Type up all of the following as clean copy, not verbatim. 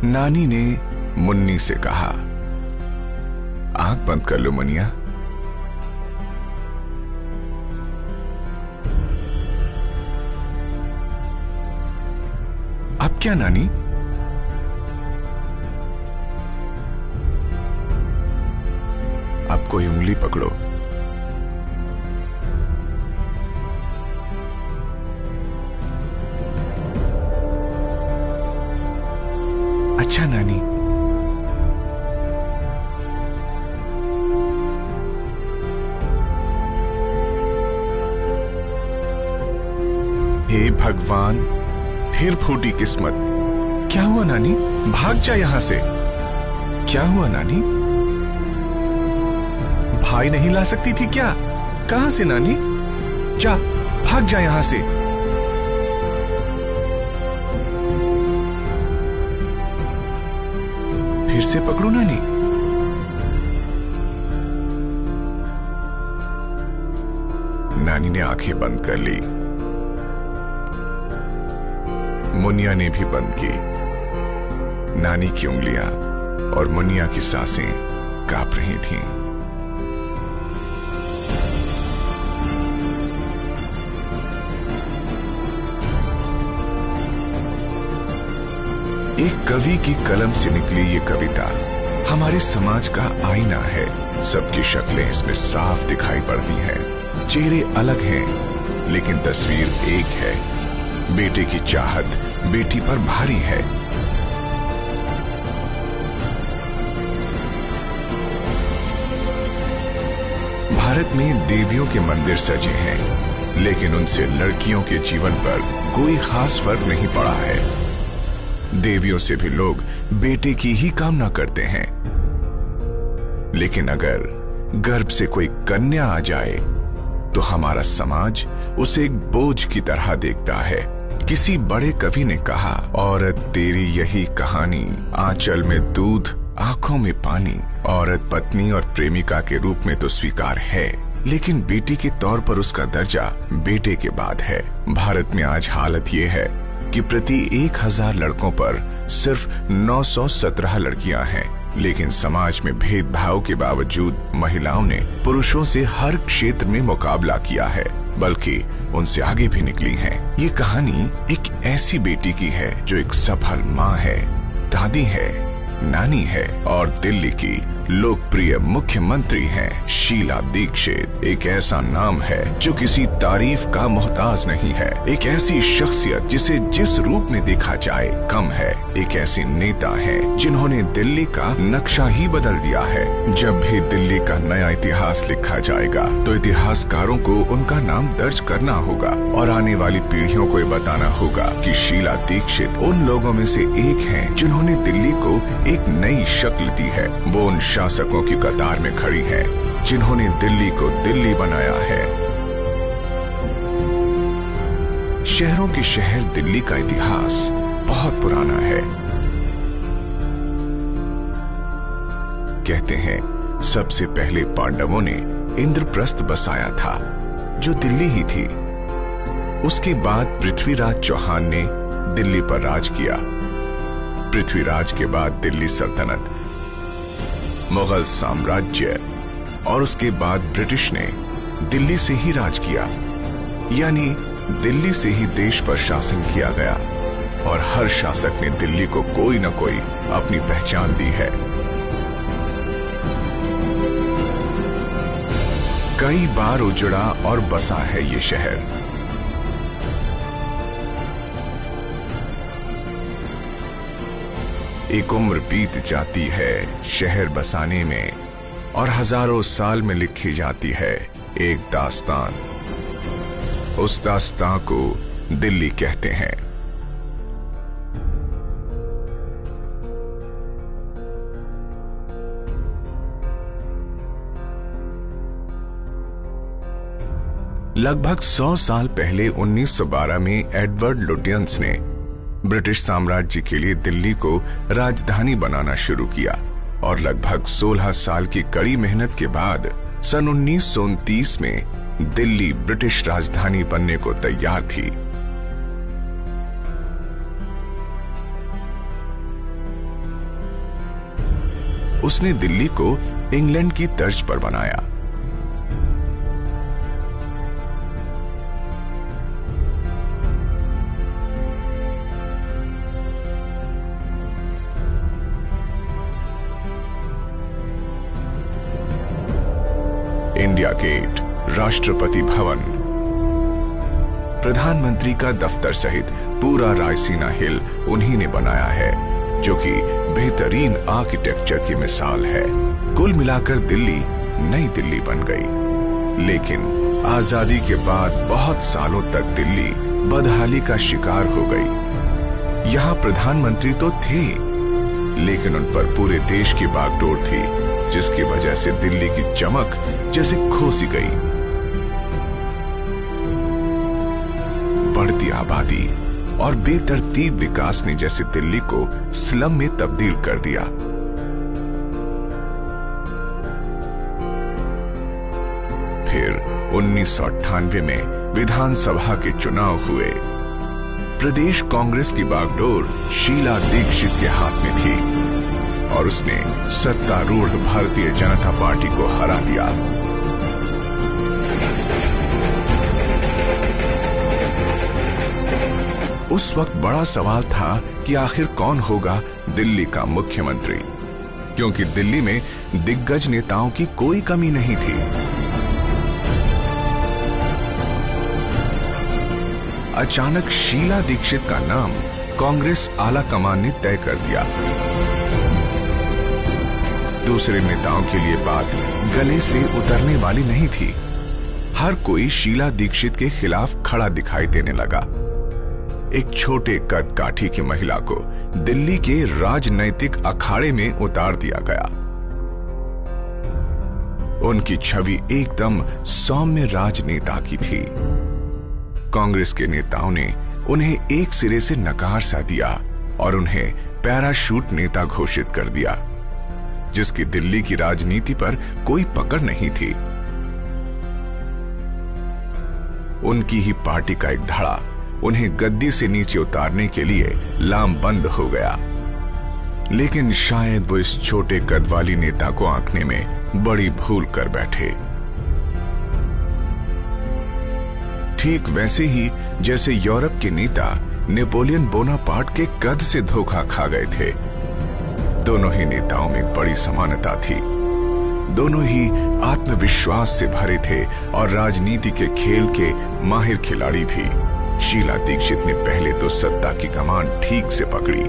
नानी ने मुन्नी से कहा, आंख बंद कर लो मुनिया। अब क्या नानी? अब कोई उंगली पकड़ो। अच्छा नानी। हे भगवान, फिर फूटी किस्मत। क्या हुआ नानी? भाग जा यहां से। क्या हुआ नानी? भाई नहीं ला सकती थी क्या? कहां से नानी? जा, भाग जा यहां से। फिर से पकड़ो नानी। नानी ने आंखें बंद कर ली। मुनिया ने भी बंद की। नानी की उंगलियां और मुनिया की सांसें कांप रही थीं। एक कवि की कलम से निकली ये कविता हमारे समाज का आईना है। सबकी शक्लें इसमें साफ दिखाई पड़ती हैं। चेहरे अलग हैं, लेकिन तस्वीर एक है। बेटे की चाहत बेटी पर भारी है। भारत में देवियों के मंदिर सजे हैं, लेकिन उनसे लड़कियों के जीवन पर कोई खास फर्क नहीं पड़ा है। देवियों से भी लोग बेटे की ही कामना करते हैं, लेकिन अगर गर्भ से कोई कन्या आ जाए तो हमारा समाज उसे एक बोझ की तरह देखता है। किसी बड़े कवि ने कहा, औरत तेरी यही कहानी, आंचल में दूध आंखों में पानी। औरत पत्नी और प्रेमिका के रूप में तो स्वीकार है, लेकिन बेटी के तौर पर उसका दर्जा बेटे के बाद है। भारत में आज हालत ये है कि प्रति 1000 लड़कों पर सिर्फ 917 लड़कियां हैं। लेकिन समाज में भेदभाव के बावजूद महिलाओं ने पुरुषों से हर क्षेत्र में मुकाबला किया है, बल्कि उनसे आगे भी निकली हैं। ये कहानी एक ऐसी बेटी की है जो एक सफल माँ है, दादी है, नानी है और दिल्ली की लोकप्रिय मुख्यमंत्री हैं। शीला दीक्षित एक ऐसा नाम है जो किसी तारीफ का मोहताज नहीं है। एक ऐसी शख्सियत जिसे जिस रूप में देखा जाए कम है। एक ऐसे नेता हैं जिन्होंने दिल्ली का नक्शा ही बदल दिया है। जब भी दिल्ली का नया इतिहास लिखा जाएगा तो इतिहासकारों को उनका नाम दर्ज करना होगा और आने वाली पीढ़ियों को ये बताना होगा कि शीला दीक्षित उन लोगों में से एक हैं जिन्होंने दिल्ली को एक नई शक्ल दी है। वो उन शासकों की कतार में खड़ी हैं जिन्होंने दिल्ली को दिल्ली बनाया है। शहरों के शहर दिल्ली का इतिहास बहुत पुराना है। कहते हैं सबसे पहले पांडवों ने इंद्रप्रस्थ बसाया था, जो दिल्ली ही थी। उसके बाद पृथ्वीराज चौहान ने दिल्ली पर राज किया। पृथ्वीराज के बाद दिल्ली सल्तनत, मुगल साम्राज्य और उसके बाद ब्रिटिश ने दिल्ली से ही राज किया। यानी दिल्ली से ही देश पर शासन किया गया और हर शासक ने दिल्ली को कोई न कोई अपनी पहचान दी है। कई बार उजड़ा और बसा है ये शहर। एक उम्र बीत जाती है शहर बसाने में और हजारों साल में लिखी जाती है एक दास्तान। उस दास्तान को दिल्ली कहते हैं। लगभग 100 साल पहले 1912 में एडवर्ड लुटियंस ने ब्रिटिश साम्राज्य के लिए दिल्ली को राजधानी बनाना शुरू किया और लगभग 16 साल की कड़ी मेहनत के बाद सन 1929 में दिल्ली ब्रिटिश राजधानी बनने को तैयार थी। उसने दिल्ली को इंग्लैंड की तर्ज पर बनाया। इंडिया गेट, राष्ट्रपति भवन, प्रधानमंत्री का दफ्तर सहित पूरा रायसीना हिल उन्हीं ने बनाया है, जो कि बेहतरीन आर्किटेक्चर की मिसाल है। कुल मिलाकर दिल्ली नई दिल्ली बन गई। लेकिन आजादी के बाद बहुत सालों तक दिल्ली बदहाली का शिकार हो गई। यहाँ प्रधानमंत्री तो थे, लेकिन उन पर पूरे देश की बागडोर थी, जिसकी वजह से दिल्ली की चमक जैसे खो सी गई। बढ़ती आबादी और बेतरतीब विकास ने जैसे दिल्ली को स्लम में तब्दील कर दिया। फिर 1998 में विधानसभा के चुनाव हुए। प्रदेश कांग्रेस की बागडोर शीला दीक्षित के हाथ में थी और उसने सत्तारूढ़ भारतीय जनता पार्टी को हरा दिया। उस वक्त बड़ा सवाल था कि आखिर कौन होगा दिल्ली का मुख्यमंत्री, क्योंकि दिल्ली में दिग्गज नेताओं की कोई कमी नहीं थी। अचानक शीला दीक्षित का नाम कांग्रेस आला कमान ने तय कर दिया। दूसरे नेताओं के लिए बात गले से उतरने वाली नहीं थी। हर कोई शीला दीक्षित के खिलाफ खड़ा दिखाई देने लगा। एक छोटे कद काठी की महिला को दिल्ली के राजनैतिक अखाड़े में उतार दिया गया। उनकी छवि एकदम सौम्य राजनेता की थी। कांग्रेस के नेताओं ने उन्हें एक सिरे से नकार सा दिया और उन्हें पैराशूट नेता घोषित कर दिया, जिसकी दिल्ली की राजनीति पर कोई पकड़ नहीं थी। उनकी ही पार्टी का एक धड़ा उन्हें गद्दी से नीचे उतारने के लिए लामबंद हो गया। लेकिन शायद वो इस छोटे कद वाली नेता को आंकने में बड़ी भूल कर बैठे। ठीक वैसे ही जैसे यूरोप के नेता नेपोलियन बोनापार्ट के कद से धोखा खा गए थे। दोनों ही नेताओं में बड़ी समानता थी। दोनों ही आत्मविश्वास से भरे थे और राजनीति के खेल के माहिर खिलाड़ी भी। शीला दीक्षित ने पहले तो सत्ता की कमान ठीक से पकड़ी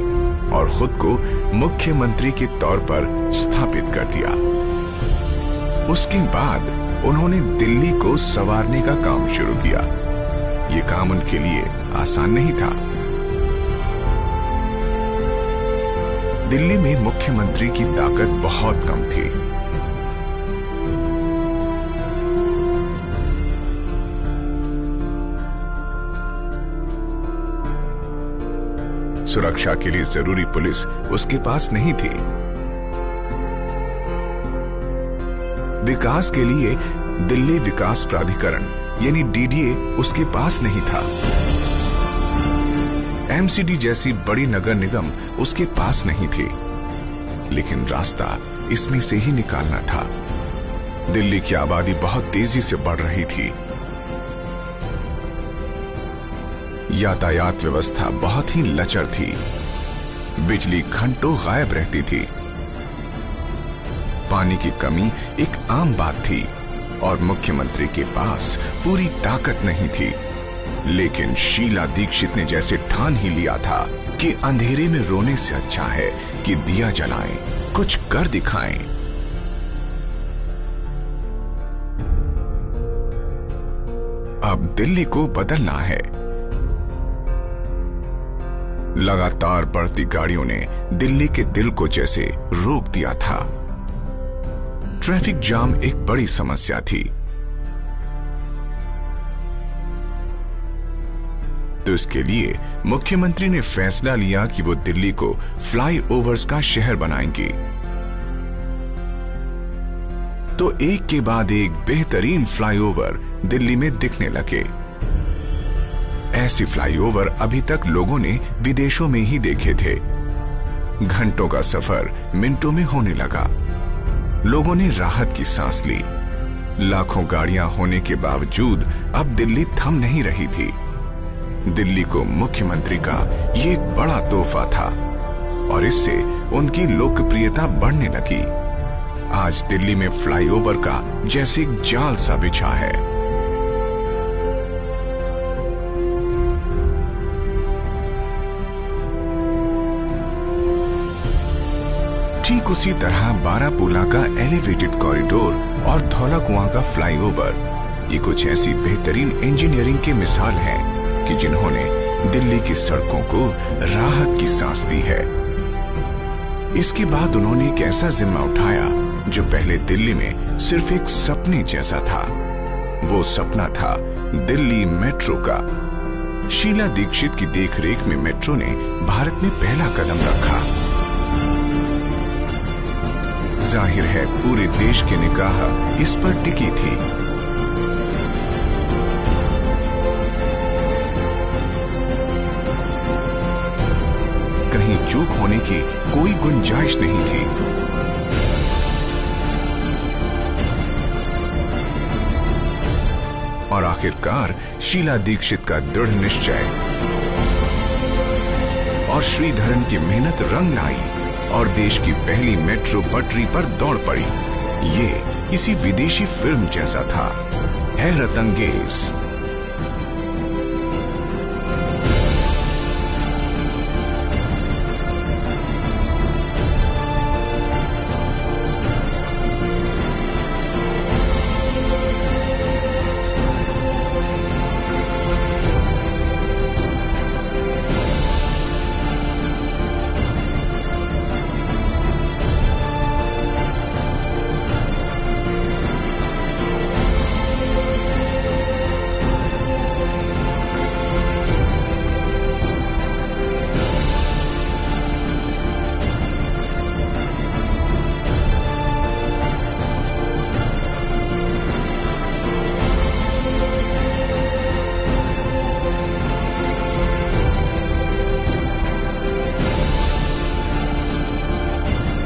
और खुद को मुख्यमंत्री के तौर पर स्थापित कर दिया। उसके बाद उन्होंने दिल्ली को संवारने का काम शुरू किया। ये काम उनके लिए आसान नहीं था। दिल्ली में मुख्यमंत्री की ताकत बहुत कम थी। सुरक्षा के लिए जरूरी पुलिस उसके पास नहीं थी। विकास के लिए दिल्ली विकास प्राधिकरण यानी डीडीए उसके पास नहीं था। एमसीडी जैसी बड़ी नगर निगम उसके पास नहीं थी। लेकिन रास्ता इसमें से ही निकालना था। दिल्ली की आबादी बहुत तेजी से बढ़ रही थी। यातायात व्यवस्था बहुत ही लचर थी। बिजली घंटों गायब रहती थी। पानी की कमी एक आम बात थी और मुख्यमंत्री के पास पूरी ताकत नहीं थी। लेकिन शीला दीक्षित ने जैसे ठान ही लिया था कि अंधेरे में रोने से अच्छा है कि दिया जलाएं, कुछ कर दिखाएं। अब दिल्ली को बदलना है। लगातार बढ़ती गाड़ियों ने दिल्ली के दिल को जैसे रोक दिया था। ट्रैफिक जाम एक बड़ी समस्या थी। तो इसके लिए मुख्यमंत्री ने फैसला लिया कि वो दिल्ली को फ्लाईओवर्स का शहर बनाएंगे। तो एक के बाद एक बेहतरीन फ्लाईओवर दिल्ली में दिखने लगे। ऐसे फ्लाईओवर अभी तक लोगों ने विदेशों में ही देखे थे। घंटों का सफर मिनटों में होने लगा। लोगों ने राहत की सांस ली। लाखों गाड़ियां होने के बावजूद अब दिल्ली थम नहीं रही थी। दिल्ली को मुख्यमंत्री का ये एक बड़ा तोहफा था और इससे उनकी लोकप्रियता बढ़ने लगी। आज दिल्ली में फ्लाईओवर का जैसे एक जाल सा बिछा है। ठीक उसी तरह बारामूला का एलिवेटेड कॉरिडोर और धौला कुआं का फ्लाईओवर, ये कुछ ऐसी बेहतरीन इंजीनियरिंग की मिसाल है कि जिन्होंने दिल्ली की सड़कों को राहत की सांस दी है। इसके बाद उन्होंने एक ऐसा जिम्मा उठाया जो पहले दिल्ली में सिर्फ एक सपने जैसा था। वो सपना था दिल्ली मेट्रो का। शीला दीक्षित की देखरेख में मेट्रो ने भारत में पहला कदम रखा। जाहिर है पूरे देश की निगाह इस पर टिकी थी। कहीं चूक होने की कोई गुंजाइश नहीं थी। और आखिरकार शीला दीक्षित का दृढ़ निश्चय और श्रीधरन की मेहनत रंग लाई और देश की पहली मेट्रो पटरी पर दौड़ पड़ी। ये किसी विदेशी फिल्म जैसा था, हैरत अंगेज।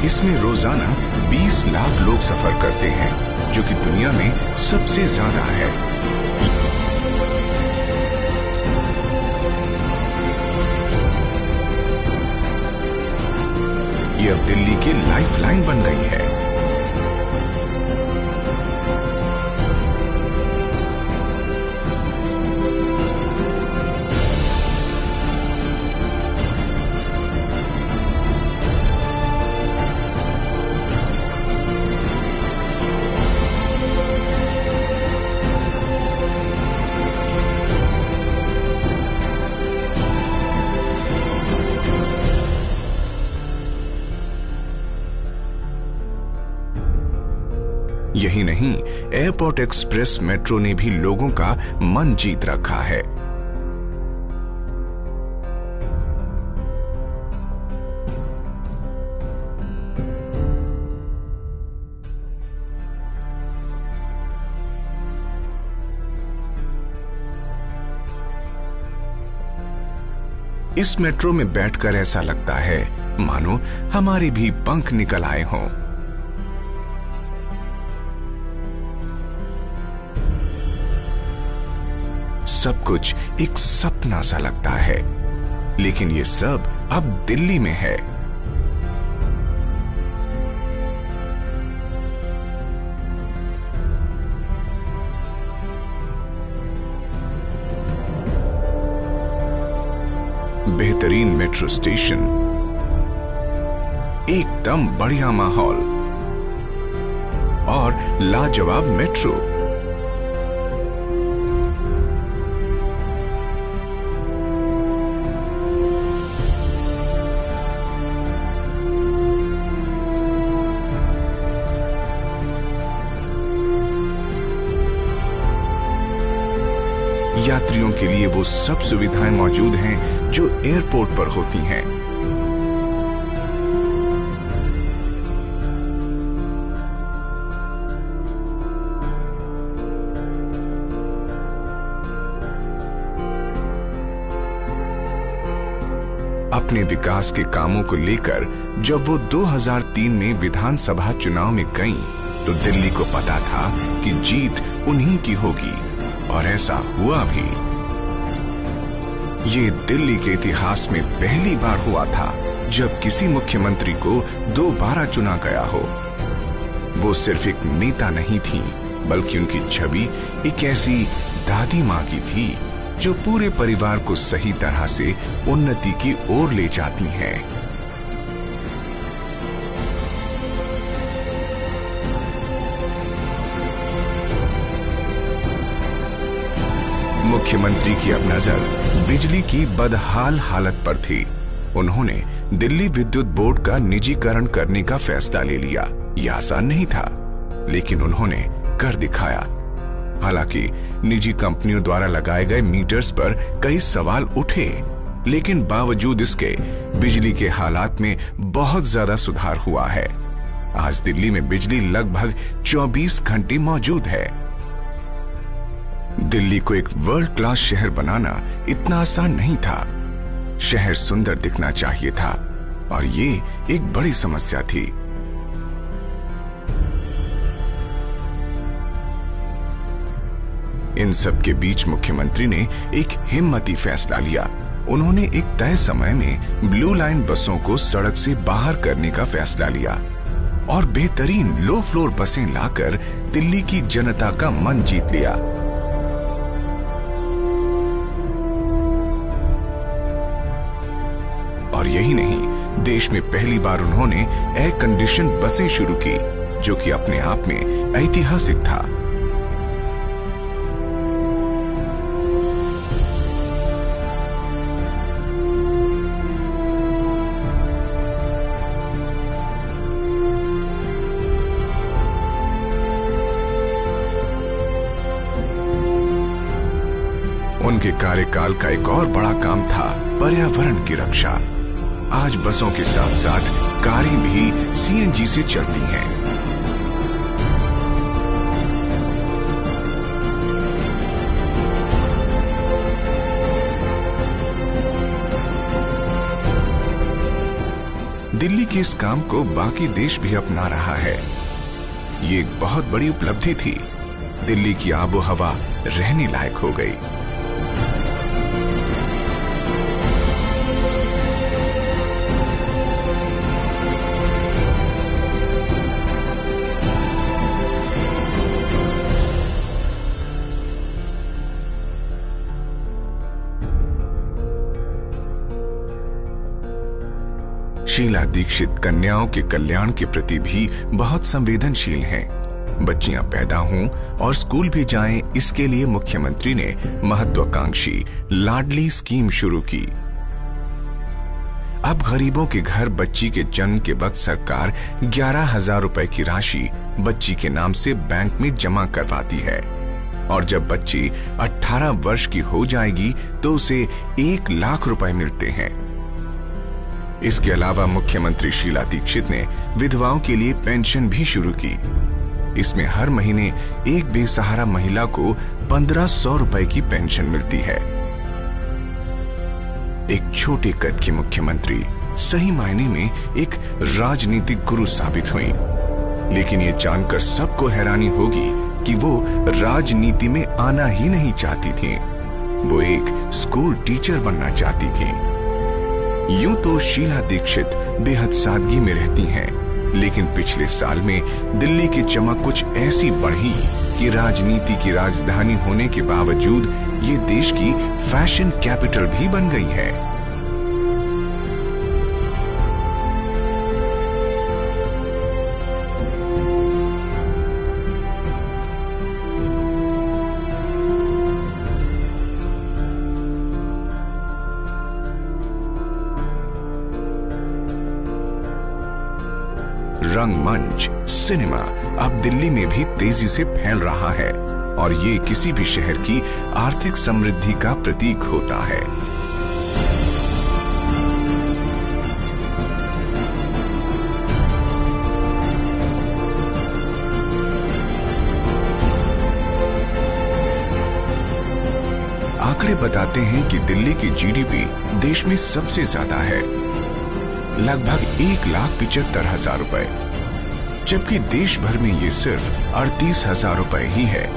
इसमें रोजाना 20 लाख लोग सफर करते हैं, जो कि दुनिया में सबसे ज्यादा है। ये अब दिल्ली की लाइफलाइन बन गई है। यही नहीं, एयरपोर्ट एक्सप्रेस मेट्रो ने भी लोगों का मन जीत रखा है। इस मेट्रो में बैठकर ऐसा लगता है मानो हमारे भी पंख निकल आए हों। सब कुछ एक सपना सा लगता है, लेकिन ये सब अब दिल्ली में है। बेहतरीन मेट्रो स्टेशन, एकदम बढ़िया माहौल और लाजवाब मेट्रो। यात्रियों के लिए वो सब सुविधाएं मौजूद हैं जो एयरपोर्ट पर होती हैं। अपने विकास के कामों को लेकर जब वो 2003 में विधानसभा चुनाव में गईं, तो दिल्ली को पता था कि जीत उन्हीं की होगी, और ऐसा हुआ भी। ये दिल्ली के इतिहास में पहली बार हुआ था जब किसी मुख्यमंत्री को दोबारा चुना गया हो। वो सिर्फ एक नेता नहीं थी, बल्कि उनकी छवि एक ऐसी दादी माँ की थी जो पूरे परिवार को सही तरह से उन्नति की ओर ले जाती हैं। मुख्यमंत्री की अब नजर बिजली की बदहाल हालत पर थी। उन्होंने दिल्ली विद्युत बोर्ड का निजीकरण करने का फैसला ले लिया। यह आसान नहीं था, लेकिन उन्होंने कर दिखाया। हालांकि निजी कंपनियों द्वारा लगाए गए मीटर्स पर कई सवाल उठे, लेकिन बावजूद इसके बिजली के हालात में बहुत ज्यादा सुधार हुआ है। आज दिल्ली में बिजली लगभग 24 घंटे मौजूद है। दिल्ली को एक वर्ल्ड क्लास शहर बनाना इतना आसान नहीं था। शहर सुंदर दिखना चाहिए था, और ये एक बड़ी समस्या थी। इन सब के बीच मुख्यमंत्री ने एक हिम्मती फैसला लिया। उन्होंने एक तय समय में ब्लू लाइन बसों को सड़क से बाहर करने का फैसला लिया और बेहतरीन लो फ्लोर बसें लाकर दिल्ली की जनता का मन जीत लिया। और यही नहीं, देश में पहली बार उन्होंने एयर कंडीशन बसें शुरू की, जो कि अपने आप में ऐतिहासिक था। उनके कार्यकाल का एक और बड़ा काम था पर्यावरण की रक्षा। आज बसों के साथ साथ कारें भी सीएनजी से चलती हैं। दिल्ली के इस काम को बाकी देश भी अपना रहा है। ये एक बहुत बड़ी उपलब्धि थी। दिल्ली की आबो हवा रहने लायक हो गई। शीला दीक्षित कन्याओं के कल्याण के प्रति भी बहुत संवेदनशील हैं। बच्चियां पैदा हों और स्कूल भी जाएं, इसके लिए मुख्यमंत्री ने महत्वाकांक्षी लाडली स्कीम शुरू की। अब गरीबों के घर बच्ची के जन्म के वक्त सरकार 11,000 रुपए की राशि बच्ची के नाम से बैंक में जमा करवाती है, और जब बच्ची 18 वर्ष की हो जाएगी तो उसे 1 लाख रुपए मिलते हैं। इसके अलावा मुख्यमंत्री शीला दीक्षित ने विधवाओं के लिए पेंशन भी शुरू की। इसमें हर महीने एक बेसहारा महिला को 1500 रुपए की पेंशन मिलती है। एक छोटे कद की मुख्यमंत्री सही मायने में एक राजनीतिक गुरु साबित हुई, लेकिन ये जानकर सबको हैरानी होगी कि वो राजनीति में आना ही नहीं चाहती थी। वो एक स्कूल टीचर बनना चाहती थी। यूं तो शीला दीक्षित बेहद सादगी में रहती हैं, लेकिन पिछले साल में दिल्ली की चमक कुछ ऐसी बढ़ी कि राजनीति की राजधानी होने के बावजूद ये देश की फैशन कैपिटल भी बन गई है। रंगमंच, सिनेमा अब दिल्ली में भी तेजी से फैल रहा है, और ये किसी भी शहर की आर्थिक समृद्धि का प्रतीक होता है। आंकड़े बताते हैं कि दिल्ली की जीडीपी देश में सबसे ज्यादा है। लगभग 1,75,000 रुपए, जबकि देश भर में ये सिर्फ 38,000 रुपए ही है।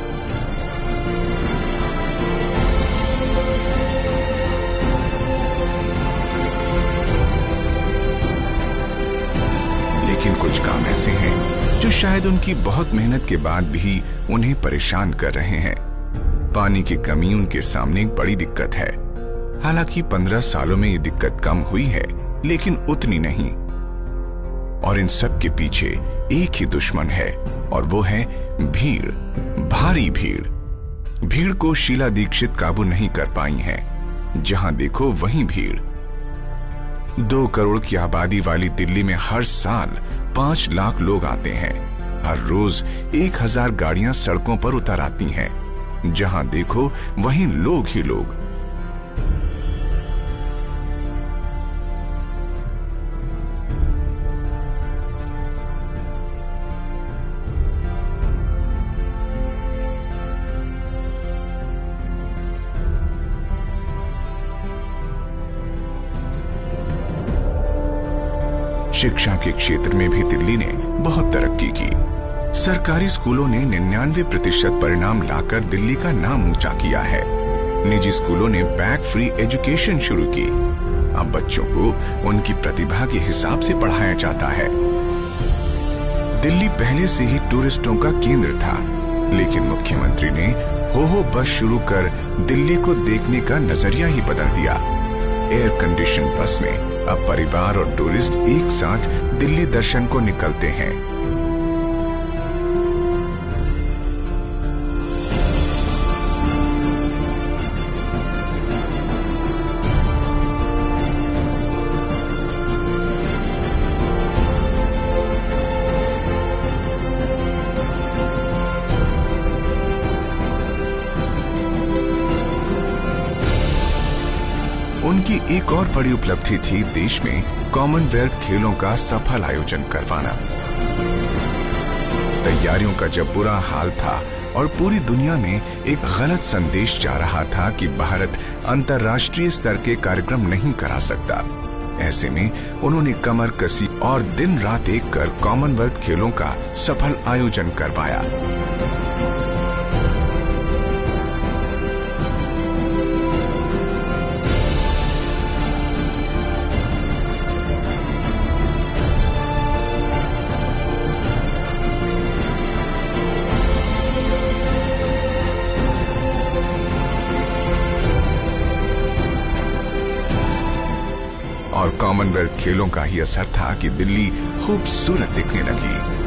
लेकिन कुछ काम ऐसे हैं जो शायद उनकी बहुत मेहनत के बाद भी उन्हें परेशान कर रहे हैं। पानी की कमी उनके सामने एक बड़ी दिक्कत है। हालांकि 15 सालों में ये दिक्कत कम हुई है, लेकिन उतनी नहीं। और इन सब के पीछे एक ही दुश्मन है, और वो है भीड़, भारी भीड़। भीड़ को शीला दीक्षित काबू नहीं कर पाई हैं। जहां देखो वहीं भीड़। 2 करोड़ की आबादी वाली दिल्ली में हर साल 5 लाख लोग आते हैं। हर रोज 1,000 गाड़ियां सड़कों पर उतर आती हैं। जहां देखो वहीं लोग ही लोग। शिक्षा के क्षेत्र में भी दिल्ली ने बहुत तरक्की की। सरकारी स्कूलों ने 99% परिणाम लाकर दिल्ली का नाम ऊंचा किया है। निजी स्कूलों ने बैग फ्री एजुकेशन शुरू की। अब बच्चों को उनकी प्रतिभा के हिसाब से पढ़ाया जाता है। दिल्ली पहले से ही टूरिस्टों का केंद्र था, लेकिन मुख्यमंत्री ने हो बस शुरू कर दिल्ली को देखने का नजरिया ही बदल दिया। एयर कंडीशन बस में अब परिवार और टूरिस्ट एक साथ दिल्ली दर्शन को निकलते हैं। उनकी एक और बड़ी उपलब्धि थी देश में कॉमनवेल्थ खेलों का सफल आयोजन करवाना। तैयारियों का जब बुरा हाल था और पूरी दुनिया में एक गलत संदेश जा रहा था कि भारत अंतर्राष्ट्रीय स्तर के कार्यक्रम नहीं करा सकता, ऐसे में उन्होंने कमर कसी और दिन रात एक कर कॉमनवेल्थ खेलों का सफल आयोजन करवाया। और कॉमनवेल्थ खेलों का ही असर था कि दिल्ली खूबसूरत दिखने लगी।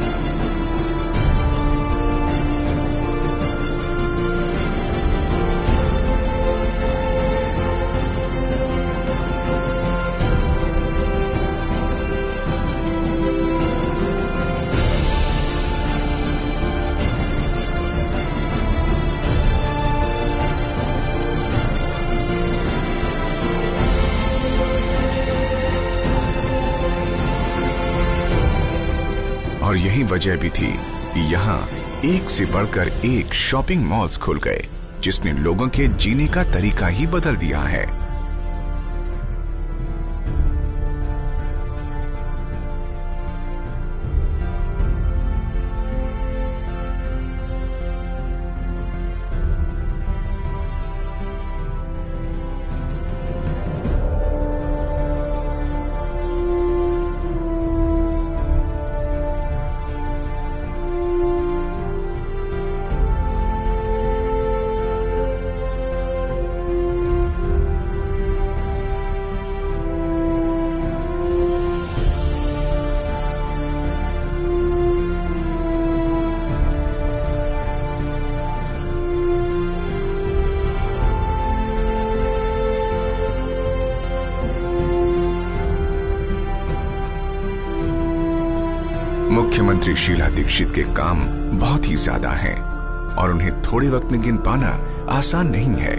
और यही वजह भी थी कि यहाँ एक से बढ़कर एक शॉपिंग मॉल्स खुल गए, जिसने लोगों के जीने का तरीका ही बदल दिया है। मुख्यमंत्री शीला दीक्षित के काम बहुत ही ज्यादा हैं और उन्हें थोड़े वक्त में गिन पाना आसान नहीं है।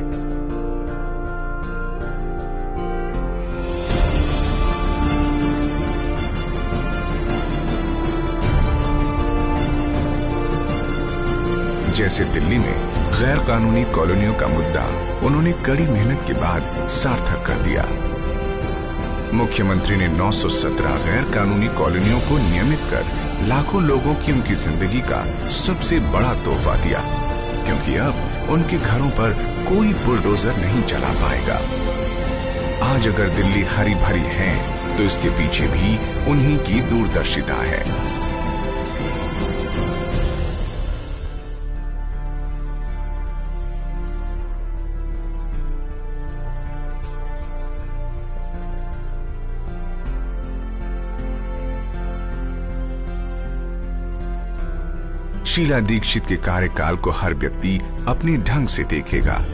जैसे दिल्ली में गैर कानूनी कॉलोनियों का मुद्दा उन्होंने कड़ी मेहनत के बाद सार्थक कर दिया। मुख्यमंत्री ने 917 गैर कानूनी कॉलोनियों को नियमित कर लाखों लोगों की उनकी जिंदगी का सबसे बड़ा तोहफा दिया, क्योंकि अब उनके घरों पर कोई बुलडोजर नहीं चला पाएगा। आज अगर दिल्ली हरी भरी है तो इसके पीछे भी उन्हीं की दूरदर्शिता है। शीला दीक्षित के कार्यकाल को हर व्यक्ति अपने ढंग से देखेगा।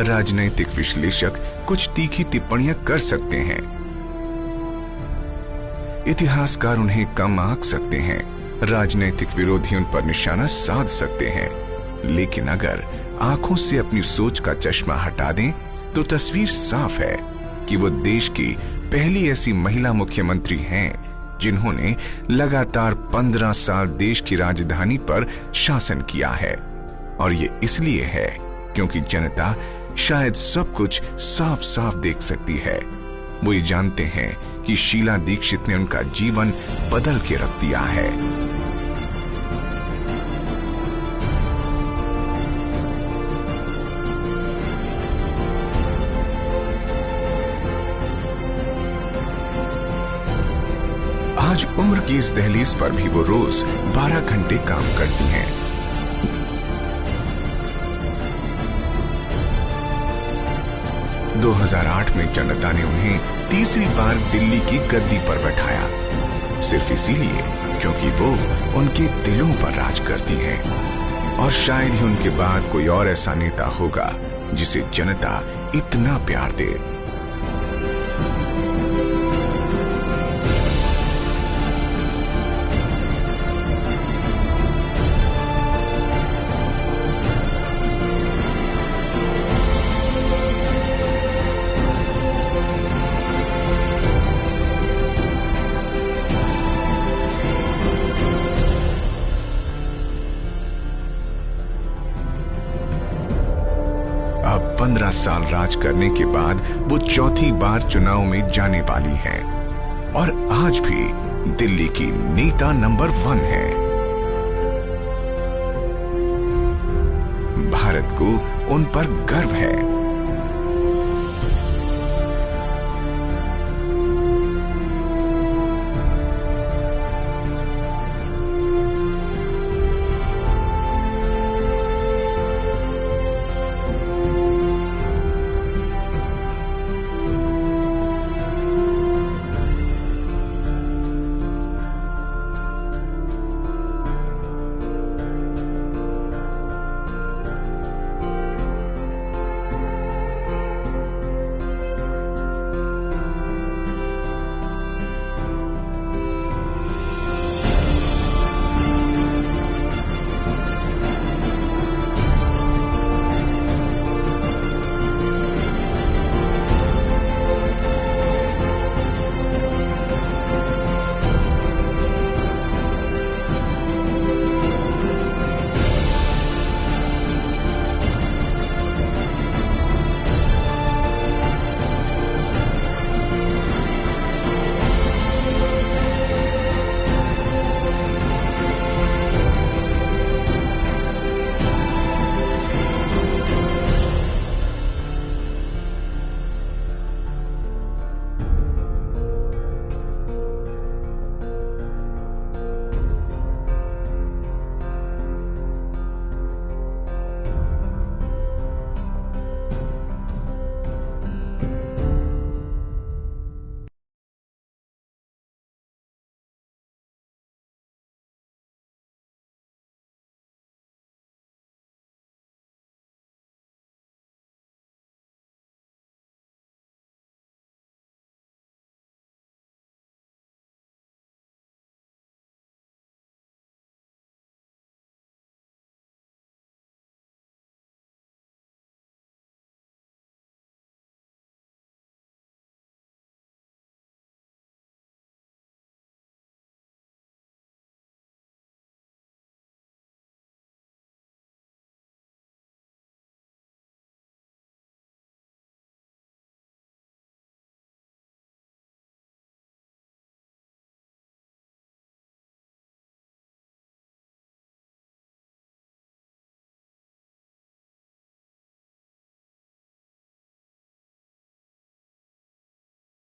राजनैतिक विश्लेषक कुछ तीखी टिप्पणियां कर सकते हैं, इतिहासकार उन्हें कम आंक सकते हैं, राजनैतिक विरोधी उन पर निशाना साध सकते हैं, लेकिन अगर आंखों से अपनी सोच का चश्मा हटा दें तो तस्वीर साफ है कि वो देश की पहली ऐसी महिला मुख्यमंत्री हैं जिन्होंने लगातार 15 साल देश की राजधानी पर शासन किया है। और ये इसलिए है क्योंकि जनता शायद सब कुछ साफ साफ देख सकती है। वो ये जानते हैं कि शीला दीक्षित ने उनका जीवन बदल के रख दिया है। आज उम्र की इस दहलीज पर भी वो रोज 12 घंटे काम करती हैं। दो 2008 में जनता ने उन्हें तीसरी बार दिल्ली की गद्दी पर बैठाया, सिर्फ इसीलिए क्योंकि वो उनके दिलों पर राज करती हैं। और शायद ही उनके बाद कोई और ऐसा नेता होगा जिसे जनता इतना प्यार दे। अब 15 साल राज करने के बाद वो चौथी बार चुनाव में जाने वाली हैं और आज भी दिल्ली की नेता नंबर 1 है। भारत को उन पर गर्व है।